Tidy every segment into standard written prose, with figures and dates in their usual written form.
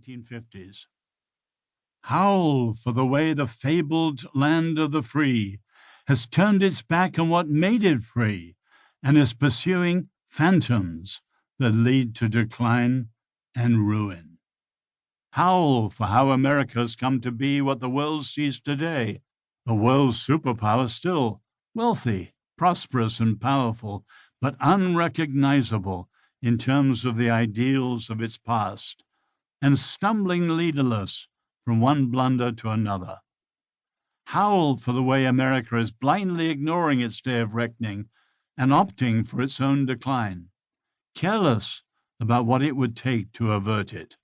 1850s. Howl for the way the fabled land of the free has turned its back on what made it free and is pursuing phantoms that lead to decline and ruin. Howl for how America has come to be what the world sees today, a world superpower still, wealthy, prosperous, and powerful, but unrecognizable in terms of the ideals of its past, and stumbling leaderless from one blunder to another. Howl for the way America is blindly ignoring its day of reckoning and opting for its own decline, careless about what it would take to avert it.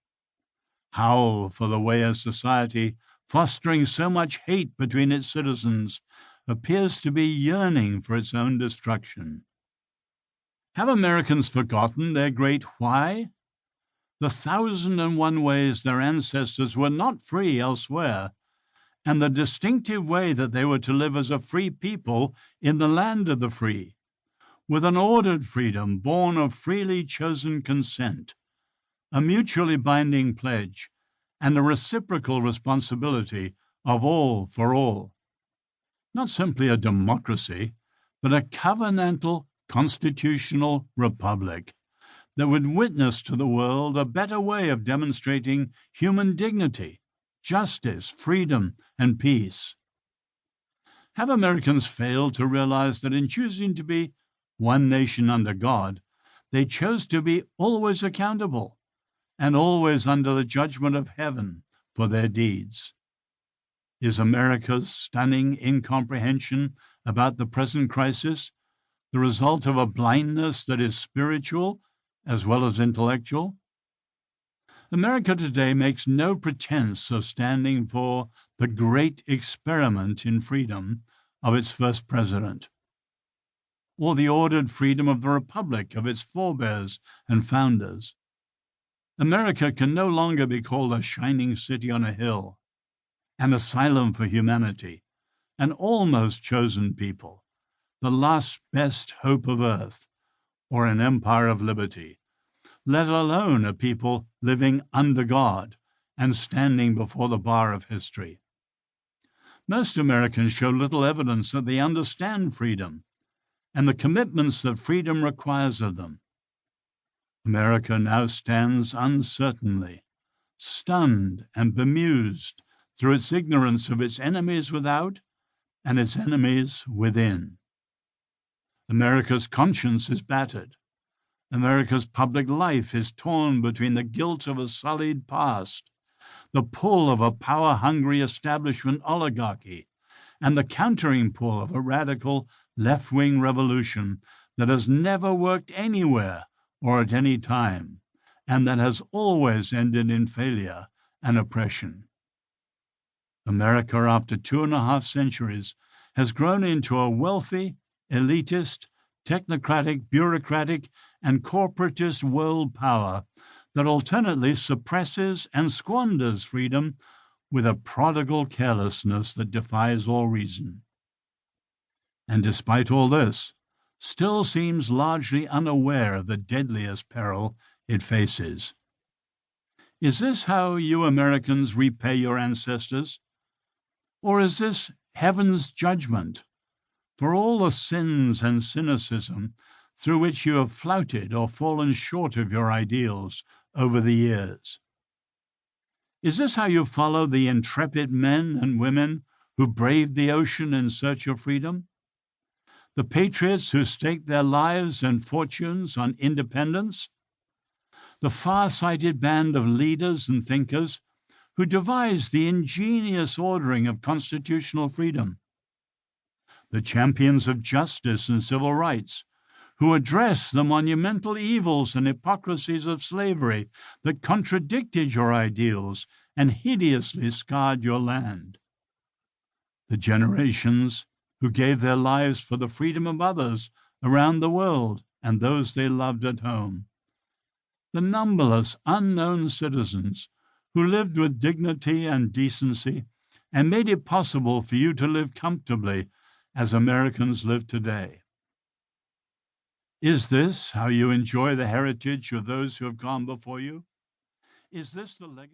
Howl for the way a society fostering so much hate between its citizens appears to be yearning for its own destruction. Have Americans forgotten their great why? The 1,001 ways their ancestors were not free elsewhere, and the distinctive way that they were to live as a free people in the land of the free, with an ordered freedom born of freely chosen consent, a mutually binding pledge, and a reciprocal responsibility of all for all. Not simply a democracy, but a covenantal constitutional republic that would witness to the world a better way of demonstrating human dignity, justice, freedom, and peace. Have Americans failed to realize that in choosing to be one nation under God, they chose to be always accountable and always under the judgment of heaven for their deeds? Is America's stunning incomprehension about the present crisis the result of a blindness that is spiritual as well as intellectual? America today makes no pretense of standing for the great experiment in freedom of its first president, or the ordered freedom of the republic of its forebears and founders. America can no longer be called a shining city on a hill, an asylum for humanity, an almost chosen people, the last best hope of earth, or an empire of liberty, let alone a people living under God and standing before the bar of history. Most Americans show little evidence that they understand freedom and the commitments that freedom requires of them. America now stands uncertainly, stunned and bemused through its ignorance of its enemies without and its enemies within. America's conscience is battered. America's public life is torn between the guilt of a sullied past, the pull of a power-hungry establishment oligarchy, and the countering pull of a radical left-wing revolution that has never worked anywhere or at any time, and that has always ended in failure and oppression. America, after 2.5 centuries, has grown into a wealthy, elitist, technocratic, bureaucratic, and corporatist world power that alternately suppresses and squanders freedom with a prodigal carelessness that defies all reason. And despite all this, still seems largely unaware of the deadliest peril it faces. Is this how you Americans repay your ancestors? Or is this heaven's judgment for all the sins and cynicism through which you have flouted or fallen short of your ideals over the years? Is this how you follow the intrepid men and women who braved the ocean in search of freedom? The patriots who staked their lives and fortunes on independence? The far-sighted band of leaders and thinkers who devised the ingenious ordering of constitutional freedom? The champions of justice and civil rights who addressed the monumental evils and hypocrisies of slavery that contradicted your ideals and hideously scarred your land? The generations who gave their lives for the freedom of others around the world and those they loved at home? The numberless unknown citizens who lived with dignity and decency and made it possible for you to live comfortably as Americans live today? Is this how you enjoy the heritage of those who have gone before you? Is this the legacy?